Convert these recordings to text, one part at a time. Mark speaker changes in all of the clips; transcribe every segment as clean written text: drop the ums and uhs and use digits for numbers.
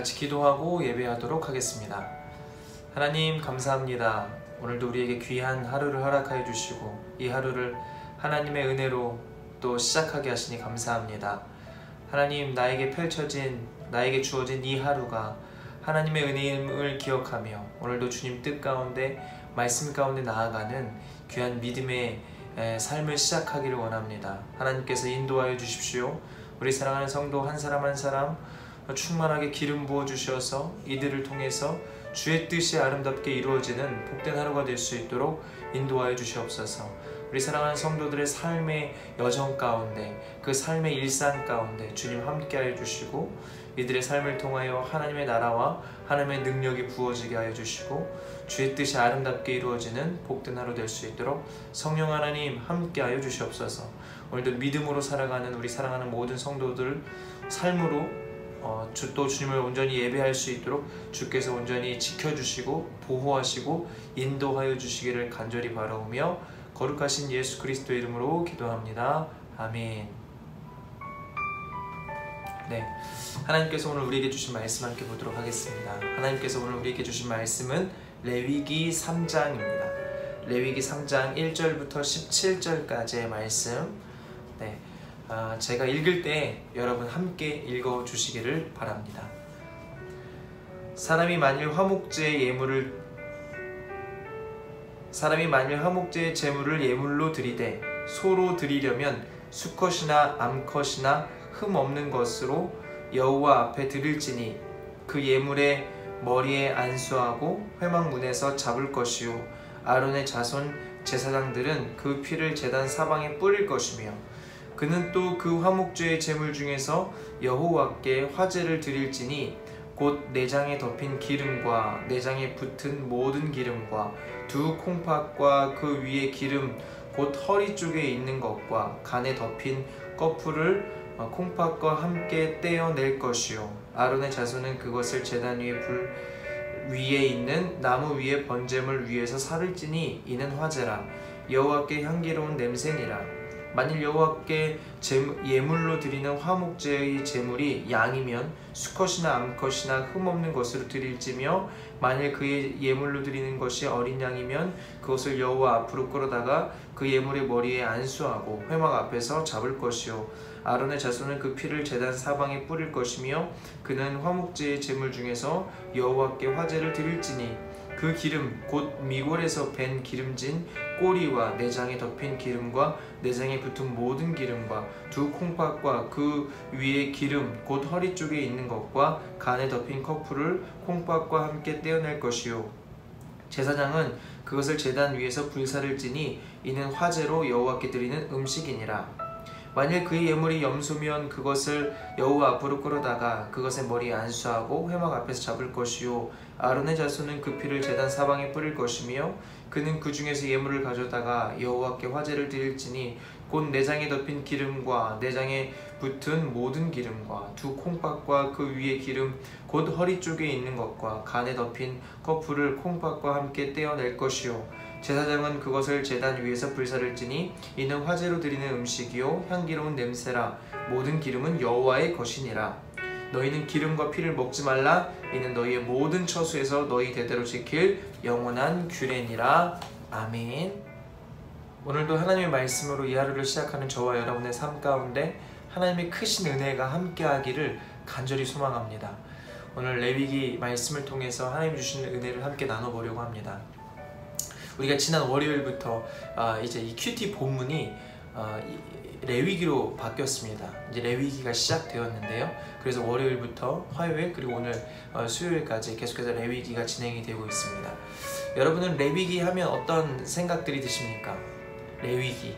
Speaker 1: 같이 기도하고 예배하도록 하겠습니다. 하나님 감사합니다. 오늘도 우리에게 귀한 하루를 허락하여 주시고 이 하루를 하나님의 은혜로 또 시작하게 하시니 감사합니다. 하나님, 나에게 주어진 이 하루가 하나님의 은혜임을 기억하며 오늘도 주님 뜻 가운데 말씀 가운데 나아가는 귀한 믿음의 삶을 시작하기를 원합니다. 하나님께서 인도하여 주십시오. 우리 사랑하는 성도 한 사람 한 사람 충만하게 기름 부어 주셔서 이들을 통해서 주의 뜻이 아름답게 이루어지는 복된 하루가 될 수 있도록 인도하여 주시옵소서. 우리 사랑하는 성도들의 삶의 여정 가운데, 그 삶의 일상 가운데 주님 함께하여 주시고 이들의 삶을 통하여 하나님의 나라와 하나님의 능력이 부어지게 하여 주시고 주의 뜻이 아름답게 이루어지는 복된 하루 될 수 있도록 성령 하나님 함께하여 주시옵소서. 오늘도 믿음으로 살아가는 우리 사랑하는 모든 성도들 삶으로 또 주님을 온전히 예배할 수 있도록 주께서 온전히 지켜주시고 보호하시고 인도하여 주시기를 간절히 바라오며 거룩하신 예수 그리스도의 이름으로 기도합니다. 아멘. 네, 하나님께서 오늘 우리에게 주신 말씀 함께 보도록 하겠습니다. 하나님께서 오늘 우리에게 주신 말씀은 레위기 3장입니다. 레위기 3장 1절부터 17절까지의 말씀. 네, 제가 읽을 때 여러분 함께 읽어주시기를 바랍니다. 사람이 만일 화목제의 제물을 예물로 드리되 소로 드리려면 수컷이나 암컷이나 흠 없는 것으로 여호와 앞에 드릴지니 그 예물의 머리에 안수하고 회막문에서 잡을 것이요 아론의 자손 제사장들은 그 피를 제단 사방에 뿌릴 것이며 그는 또 그 화목제의 제물 중에서 여호와께 화제를 드릴지니 곧 내장에 덮인 기름과 내장에 붙은 모든 기름과 두 콩팥과 그 위에 기름 곧 허리 쪽에 있는 것과 간에 덮인 꺼풀을 콩팥과 함께 떼어낼 것이요 아론의 자손은 그것을 제단 위에 있는 나무 위에 번제물 위에서 살을 찌니 이는 화제라 여호와께 향기로운 냄새니라. 만일 여호와께 예물로 드리는 화목제의 제물이 양이면 수컷이나 암컷이나 흠없는 것으로 드릴지며 만일 그의 예물로 드리는 것이 어린 양이면 그것을 여호와 앞으로 끌어다가 그 예물의 머리에 안수하고 회막 앞에서 잡을 것이요 아론의 자손은 그 피를 제단 사방에 뿌릴 것이며 그는 화목제의 제물 중에서 여호와께 화제를 드릴지니 그 기름 곧 미골에서 밴 기름진 꼬리와 내장에 덮인 기름과 내장에 붙은 모든 기름과 두 콩팥과 그 위에 기름 곧 허리 쪽에 있는 것과 간에 덮인 커플을 콩팥과 함께 떼어낼 것이요 제사장은 그것을 제단 위에서 불사를 지니 이는 화제로 여호와께 드리는 음식이니라. 만일 그의 예물이 염소면 그것을 여호와 앞으로 끌어다가 그것의 머리에 안수하고 회막 앞에서 잡을 것이요 아론의 자손은 그 피를 제단 사방에 뿌릴 것이며 그는 그 중에서 예물을 가져다가 여호와께 화제를 드릴지니 곧 내장에 덮인 기름과 내장에 붙은 모든 기름과 두 콩팥과 그 위에 기름 곧 허리 쪽에 있는 것과 간에 덮인 커플을 콩팥과 함께 떼어낼 것이요 제사장은 그것을 제단 위에서 불사를 찌니 이는 화제로 드리는 음식이요 향기로운 냄새라. 모든 기름은 여호와의 것이니라. 너희는 기름과 피를 먹지 말라. 이는 너희의 모든 처소에서 너희 대대로 지킬 영원한 규례니라. 아멘. 오늘도 하나님의 말씀으로 이 하루를 시작하는 저와 여러분의 삶 가운데 하나님의 크신 은혜가 함께하기를 간절히 소망합니다. 오늘 레위기 말씀을 통해서 하나님 주시는 은혜를 함께 나눠보려고 합니다. 우리가 지난 월요일부터 이제 이 큐티 본문이 레위기로 바뀌었습니다. 이제 레위기가 시작되었는데요. 그래서 월요일부터 화요일 그리고 오늘 수요일까지 계속해서 레위기가 진행이 되고 있습니다. 여러분은 레위기 하면 어떤 생각들이 드십니까? 레위기.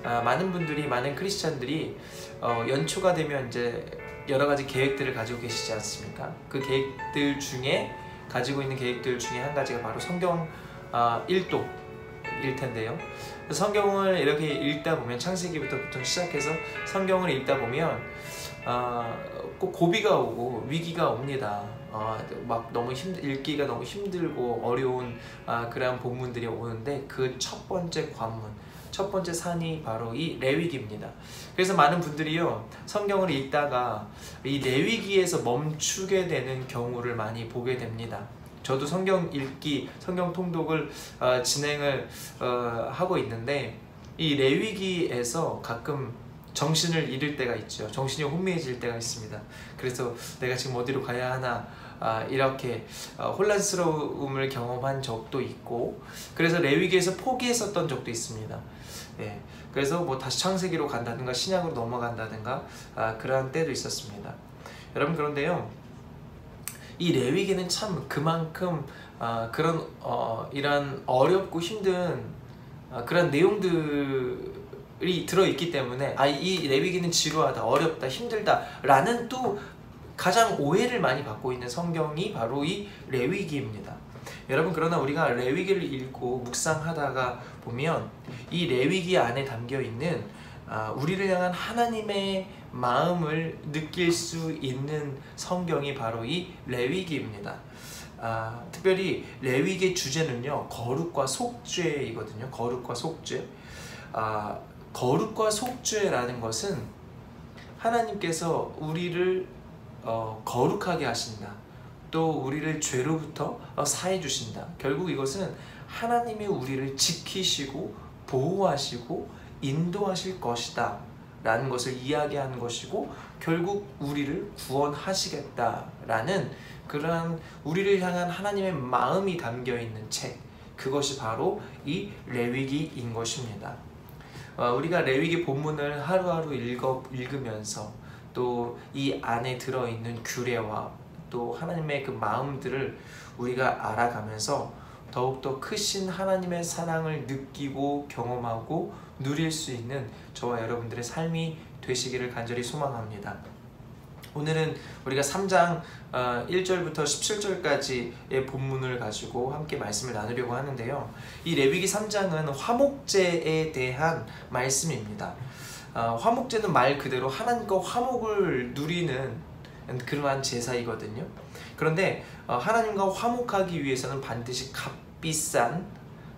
Speaker 1: 많은 분들이, 많은 크리스찬들이 연초가 되면 이제 여러 가지 계획들을 가지고 계시지 않습니까? 그 계획들 중에 가지고 있는 계획들 중에 한 가지가 바로 성경 일독일 텐데요. 성경을 이렇게 읽다 보면 창세기부터 보통 시작해서 성경을 읽다 보면 꼭 고비가 오고 위기가 옵니다. 막 너무 읽기가 너무 힘들고 어려운 그러한 본문들이 오는데 그 첫 번째 관문, 첫 번째 산이 바로 이 레위기입니다. 그래서 많은 분들이요, 성경을 읽다가 이 레위기에서 멈추게 되는 경우를 많이 보게 됩니다. 저도 성경 읽기, 성경 통독을 진행을 하고 있는데, 이 레위기에서 가끔 정신을 잃을 때가 있죠. 정신이 혼미해질 때가 있습니다. 그래서 내가 지금 어디로 가야 하나, 이렇게 혼란스러움을 경험한 적도 있고, 그래서 레위기에서 포기했었던 적도 있습니다. 예, 그래서 뭐 다시 창세기로 간다든가 신약으로 넘어간다든가 그러한 때도 있었습니다. 여러분, 그런데요, 이 레위기는 참 그만큼 그런 이런 어렵고 힘든 그런 내용들이 들어있기 때문에 이 레위기는 지루하다, 어렵다, 힘들다 라는 또 가장 오해를 많이 받고 있는 성경이 바로 이 레위기입니다. 여러분, 그러나 우리가 레위기를 읽고 묵상하다가 보면 이 레위기 안에 담겨있는 우리를 향한 하나님의 마음을 느낄 수 있는 성경이 바로 이 레위기입니다. 특별히 레위기의 주제는요, 거룩과 속죄이거든요. 거룩과 속죄. 거룩과 속죄라는 것은 하나님께서 우리를 거룩하게 하신다, 또 우리를 죄로부터 사해 주신다. 결국 이것은 하나님이 우리를 지키시고 보호하시고 인도하실 것이다 라는 것을 이야기하는 것이고, 결국 우리를 구원하시겠다라는 그러한 우리를 향한 하나님의 마음이 담겨있는 책, 그것이 바로 이 레위기인 것입니다. 우리가 레위기 본문을 하루하루 읽으면서 또 이 안에 들어있는 규례와 또 하나님의 그 마음들을 우리가 알아가면서 더욱더 크신 하나님의 사랑을 느끼고 경험하고 누릴 수 있는 저와 여러분들의 삶이 되시기를 간절히 소망합니다. 오늘은 우리가 3장 1절부터 17절까지의 본문을 가지고 함께 말씀을 나누려고 하는데요, 이 레위기 3장은 화목제에 대한 말씀입니다. 화목제는 말 그대로 하나님과 화목을 누리는 그러한 제사이거든요. 그런데 하나님과 화목하기 위해서는 반드시 값비싼,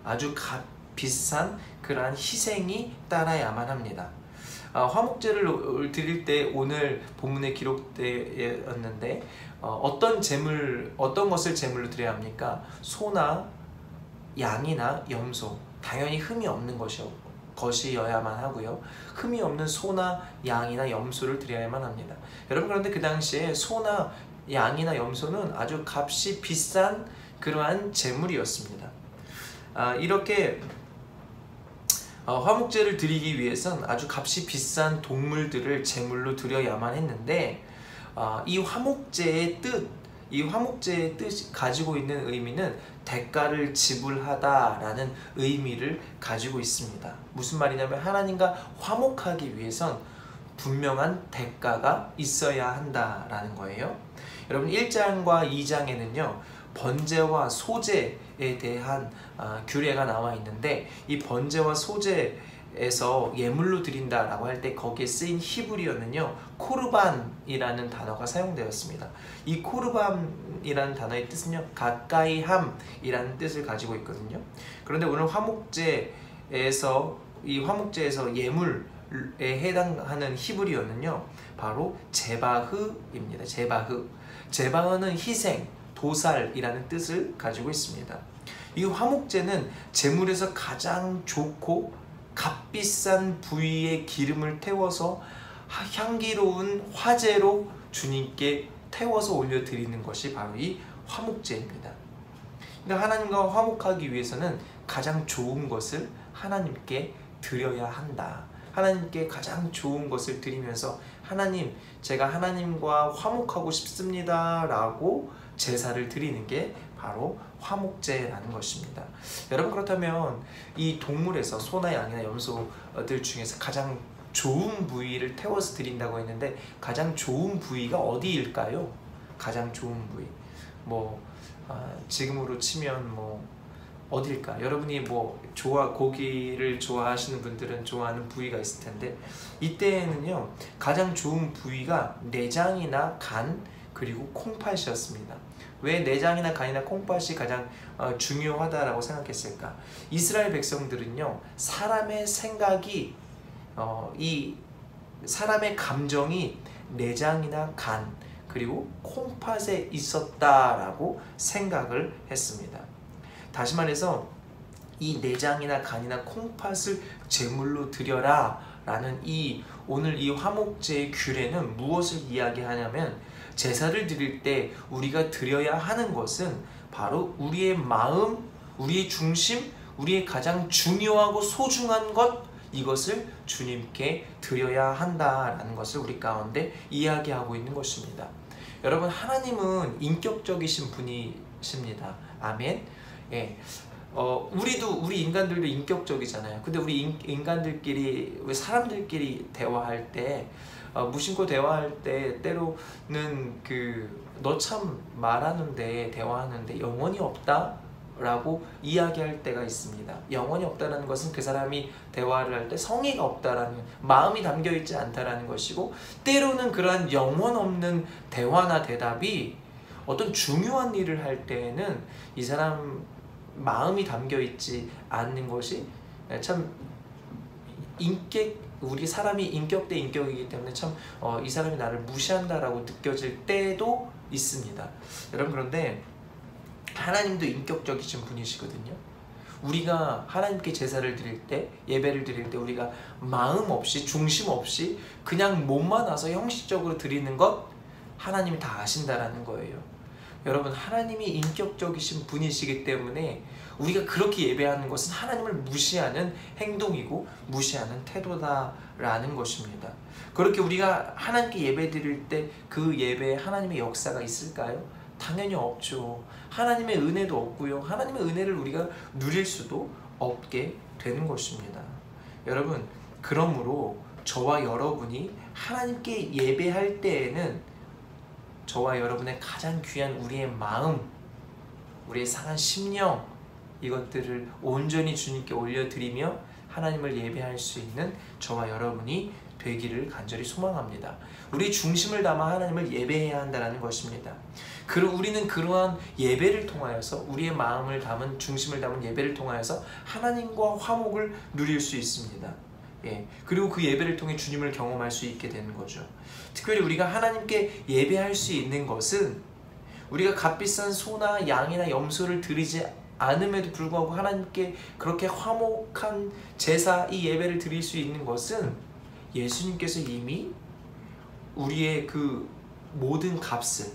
Speaker 1: 아주 값비싼 그러한 희생이 따라야만 합니다. 화목제를 드릴 때 오늘 본문에 기록되었는데 어떤 것을 제물로 드려야 합니까? 소나 양이나 염소, 당연히 흠이 없는 것이어야만 하고요. 흠이 없는 소나 양이나 염소를 드려야만 합니다. 여러분, 그런데 그 당시에 소나 양이나 염소는 아주 값이 비싼 그러한 제물이었습니다. 이렇게 화목제를 드리기 위해선 아주 값이 비싼 동물들을 제물로 드려야만 했는데, 이 화목제의 뜻이 가지고 있는 의미는 대가를 지불하다라는 의미를 가지고 있습니다. 무슨 말이냐면 하나님과 화목하기 위해선 분명한 대가가 있어야 한다라는 거예요. 여러분, 1장과 2장에는요 번제와 소제에 대한 규례가 나와 있는데, 이 번제와 소제에서 예물로 드린다라고 할 때 거기에 쓰인 히브리어는요 코르반이라는 단어가 사용되었습니다. 이 코르반이라는 단어의 뜻은요 가까이함이라는 뜻을 가지고 있거든요. 그런데 오늘 화목제에서 예물에 해당하는 히브리어는요 바로 제바흐입니다. 제바흐는 희생, 도살이라는 뜻을 가지고 있습니다. 이 화목제는 제물에서 가장 좋고 값비싼 부위의 기름을 태워서 향기로운 화제로 주님께 태워서 올려드리는 것이 바로 이 화목제입니다. 그러니까 하나님과 화목하기 위해서는 가장 좋은 것을 하나님께 드려야 한다. 하나님께 가장 좋은 것을 드리면서 하나님, 제가 하나님과 화목하고 싶습니다 라고 제사를 드리는 게 바로 화목제라는 것입니다. 여러분, 그렇다면 이 동물에서 소나 양이나 염소들 중에서 가장 좋은 부위를 태워서 드린다고 했는데, 가장 좋은 부위가 어디일까요? 가장 좋은 부위, 지금으로 치면 어딜까? 여러분이 고기를 좋아하시는 분들은 좋아하는 부위가 있을 텐데, 이때는요 가장 좋은 부위가 내장이나 간, 그리고 콩팥이었습니다. 왜 내장이나 간이나 콩팥이 가장 중요하다라고 생각했을까? 이스라엘 백성들은요, 사람의 생각이 이 사람의 감정이 내장이나 간 그리고 콩팥에 있었다라고 생각을 했습니다. 다시 말해서 이 내장이나 간이나 콩팥을 제물로 드려라 라는 오늘 이 화목제의 규례는 무엇을 이야기하냐면, 제사를 드릴 때 우리가 드려야 하는 것은 바로 우리의 마음, 우리의 중심, 우리의 가장 중요하고 소중한 것, 이것을 주님께 드려야 한다라는 것을 우리 가운데 이야기하고 있는 것입니다. 여러분, 하나님은 인격적이신 분이십니다. 아멘. 예. 우리 인간들도 인격적이잖아요. 근데 우리 인간들끼리, 사람들끼리 대화할 때, 무심코 대화할 때 때로는 너 참 말하는데, 대화하는데 영혼이 없다 라고 이야기할 때가 있습니다. 영혼이 없다는 것은 그 사람이 대화를 할 때 성의가 없다라는, 마음이 담겨있지 않다라는 것이고, 때로는 그러한 영혼 없는 대화나 대답이 어떤 중요한 일을 할 때에는 이 사람 마음이 담겨있지 않는 것이 참 우리 사람이 인격 대 인격이기 때문에 참 이 사람이 나를 무시한다라고 느껴질 때도 있습니다. 여러분, 그런데 하나님도 인격적이신 분이시거든요. 우리가 하나님께 제사를 드릴 때, 예배를 드릴 때 우리가 마음 없이, 중심 없이 그냥 몸만 와서 형식적으로 드리는 것, 하나님이 다 아신다라는 거예요. 여러분, 하나님이 인격적이신 분이시기 때문에 우리가 그렇게 예배하는 것은 하나님을 무시하는 행동이고 무시하는 태도다라는 것입니다. 그렇게 우리가 하나님께 예배 드릴 때 그 예배에 하나님의 역사가 있을까요? 당연히 없죠. 하나님의 은혜도 없고요. 하나님의 은혜를 우리가 누릴 수도 없게 되는 것입니다. 여러분, 그러므로 저와 여러분이 하나님께 예배할 때에는 저와 여러분의 가장 귀한 우리의 마음, 우리의 상한 심령, 이것들을 온전히 주님께 올려드리며 하나님을 예배할 수 있는 저와 여러분이 되기를 간절히 소망합니다. 우리 중심을 담아 하나님을 예배해야 한다는 것입니다. 우리는 그러한 예배를 통하여서, 우리의 마음을 담은, 중심을 담은 예배를 통하여서 하나님과 화목을 누릴 수 있습니다. 예. 그리고 그 예배를 통해 주님을 경험할 수 있게 되는 거죠. 특별히 우리가 하나님께 예배할 수 있는 것은 우리가 값비싼 소나 양이나 염소를 드리지 않음에도 불구하고 하나님께 그렇게 화목한 제사, 이 예배를 드릴 수 있는 것은 예수님께서 이미 우리의 그 모든 값을,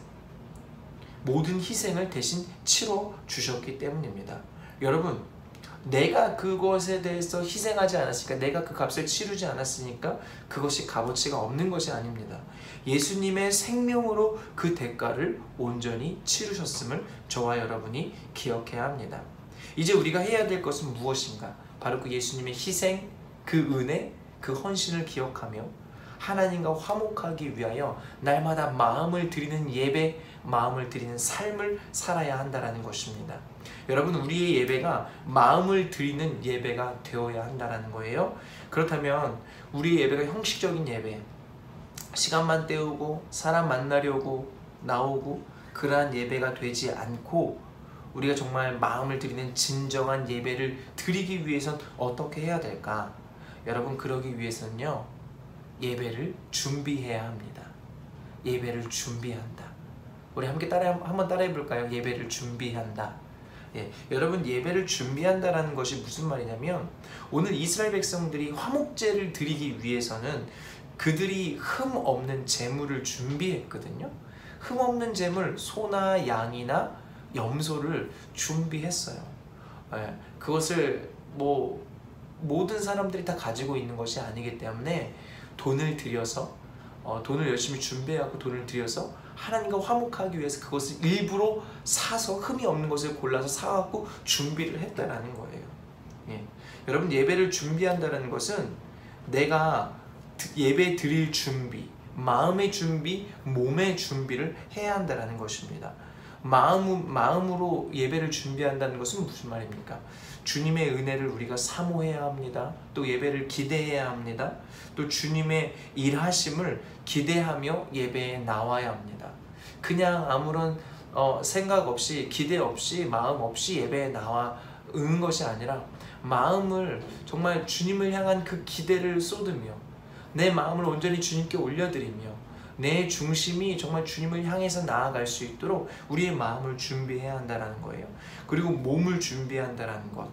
Speaker 1: 모든 희생을 대신 치러 주셨기 때문입니다. 여러분, 내가 그것에 대해서 희생하지 않았으니까, 내가 그 값을 치르지 않았으니까 그것이 값어치가 없는 것이 아닙니다. 예수님의 생명으로 그 대가를 온전히 치르셨음을 저와 여러분이 기억해야 합니다. 이제 우리가 해야 될 것은 무엇인가? 바로 그 예수님의 희생, 그 은혜, 그 헌신을 기억하며 하나님과 화목하기 위하여 날마다 마음을 드리는 예배, 마음을 드리는 삶을 살아야 한다는 것입니다. 여러분, 우리의 예배가 마음을 드리는 예배가 되어야 한다는 거예요. 그렇다면 우리의 예배가 형식적인 예배, 시간만 때우고 사람 만나려고 나오고 그러한 예배가 되지 않고, 우리가 정말 마음을 드리는 진정한 예배를 드리기 위해선 어떻게 해야 될까? 여러분, 그러기 위해서는요, 예배를 준비해야 합니다. 예배를 준비한다. 우리 함께 한번 따라해 볼까요? 예배를 준비한다. 예, 여러분, 예배를 준비한다라는 것이 무슨 말이냐면, 오늘 이스라엘 백성들이 화목제를 드리기 위해서는 그들이 흠 없는 제물을 준비했거든요. 흠 없는 제물, 소나 양이나 염소를 준비했어요. 예, 그것을 모든 사람들이 다 가지고 있는 것이 아니기 때문에 돈을 들여서, 돈을 열심히 준비하고 돈을 들여서 하나님과 화목하기 위해서 그것을 일부러 사서, 흠이 없는 것을 골라서 사갖고 준비를 했다라는 거예요. 예. 여러분, 예배를 준비한다는 것은 내가 예배 드릴 준비, 마음의 준비, 몸의 준비를 해야 한다는 것입니다. 마음으로 예배를 준비한다는 것은 무슨 말입니까? 주님의 은혜를 우리가 사모해야 합니다. 또 예배를 기대해야 합니다. 또 주님의 일하심을 기대하며 예배에 나와야 합니다. 그냥 아무런 생각 없이, 기대 없이, 마음 없이 예배에 나와 응 것이 아니라 마음을 정말 주님을 향한 그 기대를 쏟으며 내 마음을 온전히 주님께 올려드리며 내 중심이 정말 주님을 향해서 나아갈 수 있도록 우리의 마음을 준비해야 한다는 거예요. 그리고 몸을 준비한다는 것.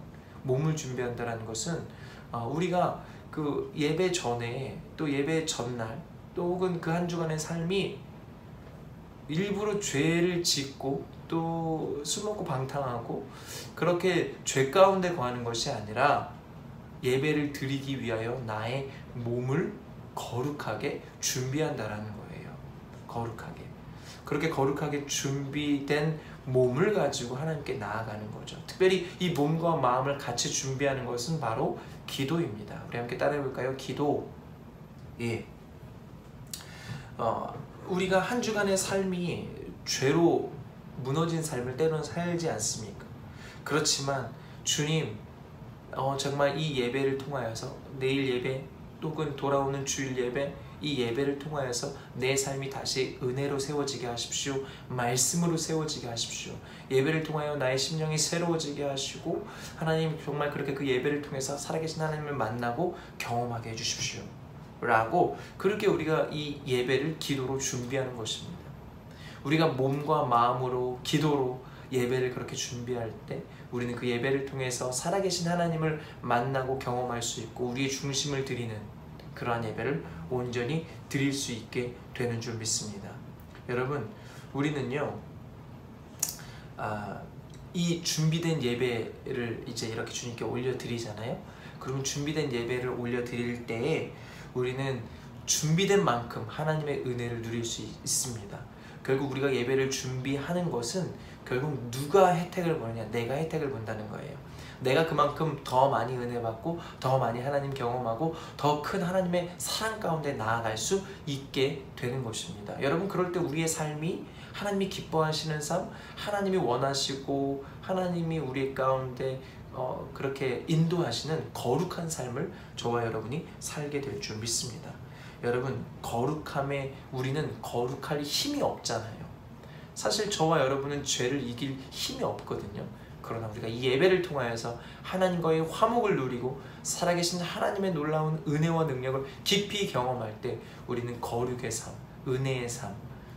Speaker 1: 몸을 준비한다는 것은 우리가 그 예배 전에 또 예배 전날 또 혹은 그 한 주간의 삶이 일부러 죄를 짓고 또 술 먹고 방탕하고 그렇게 죄 가운데 거하는 것이 아니라 예배를 드리기 위하여 나의 몸을 거룩하게 준비한다라는 거예요. 거룩하게. 그렇게 거룩하게 준비된 몸을 가지고 하나님께 나아가는 거죠. 특별히 이 몸과 마음을 같이 준비하는 것은 바로 기도입니다. 우리 함께 따라해 볼까요? 기도. 예. 우리가 한 주간의 삶이 죄로 무너진 삶을 때로는 살지 않습니까? 그렇지만 주님, 정말 이 예배를 통하여서 내일 예배 혹은 돌아오는 주일 예배, 이 예배를 통하여서 내 삶이 다시 은혜로 세워지게 하십시오. 말씀으로 세워지게 하십시오. 예배를 통하여 나의 심령이 새로워지게 하시고 하나님 정말 그렇게 그 예배를 통해서 살아계신 하나님을 만나고 경험하게 해주십시오. 라고 그렇게 우리가 이 예배를 기도로 준비하는 것입니다. 우리가 몸과 마음으로 기도로 예배를 그렇게 준비할 때 우리는 그 예배를 통해서 살아계신 하나님을 만나고 경험할 수 있고 우리의 중심을 드리는 그러한 예배를 온전히 드릴 수 있게 되는 줄 믿습니다. 여러분, 우리는요 이 준비된 예배를 이제 이렇게 주님께 올려드리잖아요. 그러면 준비된 예배를 올려드릴 때에 우리는 준비된 만큼 하나님의 은혜를 누릴 수 있습니다. 결국 우리가 예배를 준비하는 것은 결국 누가 혜택을 보느냐, 내가 혜택을 본다는 거예요. 내가 그만큼 더 많이 은혜 받고 더 많이 하나님 경험하고 더 큰 하나님의 사랑 가운데 나아갈 수 있게 되는 것입니다. 여러분, 그럴 때 우리의 삶이 하나님이 기뻐하시는 삶, 하나님이 원하시고 하나님이 우리 가운데 그렇게 인도하시는 거룩한 삶을 저와 여러분이 살게 될 줄 믿습니다. 여러분, 거룩함에 우리는 거룩할 힘이 없잖아요. 사실 저와 여러분은 죄를 이길 힘이 없거든요. 그러나 우리가 이 예배를 통하여서 하나님과의 화목을 누리고 살아계신 하나님의 놀라운 은혜와 능력을 깊이 경험할 때 우리는 거룩의 삶, 은혜의 삶,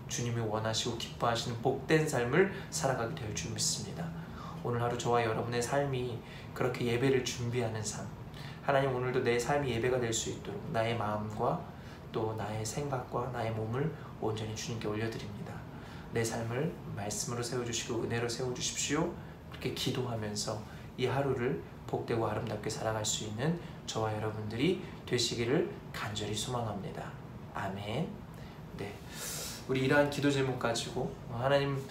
Speaker 1: 주님이 원하시고 기뻐하시는 복된 삶을 살아가게 될 줄 믿습니다. 오늘 하루 저와 여러분의 삶이 그렇게 예배를 준비하는 삶, 하나님 오늘도 내 삶이 예배가 될 수 있도록 나의 마음과 또 나의 생각과 나의 몸을 온전히 주님께 올려드립니다. 내 삶을 말씀으로 세워주시고 은혜로 세워주십시오. 그렇게 기도하면서 이 하루를 복되고 아름답게 살아갈 수 있는 저와 여러분들이 되시기를 간절히 소망합니다. 아멘. 네, 우리 이러한 기도 제목 가지고 하나님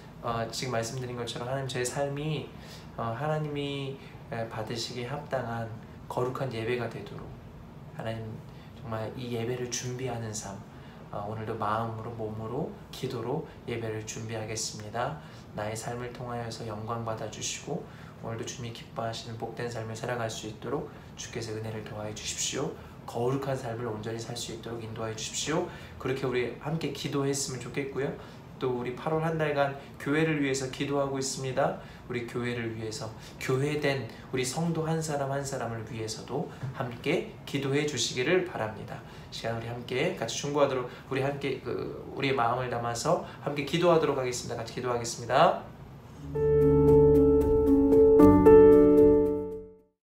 Speaker 1: 지금 말씀드린 것처럼 하나님 제 삶이 하나님이 받으시기에 합당한 거룩한 예배가 되도록 하나님 정말 이 예배를 준비하는 삶, 오늘도 마음으로 몸으로 기도로 예배를 준비하겠습니다. 나의 삶을 통하여서 영광 받아주시고 오늘도 주님이 기뻐하시는 복된 삶을 살아갈 수 있도록 주께서 은혜를 더하여 주십시오. 거룩한 삶을 온전히 살 수 있도록 인도하여 주십시오. 그렇게 우리 함께 기도했으면 좋겠고요. 또 우리 8월 한 달간 교회를 위해서 기도하고 있습니다. 우리 교회를 위해서 교회된 우리 성도 한 사람 한 사람을 위해서도 함께 기도해 주시기를 바랍니다. 시간 우리 함께 같이 중보하도록 우리 함께 우리의 마음을 담아서 함께 기도하도록 하겠습니다. 같이 기도하겠습니다.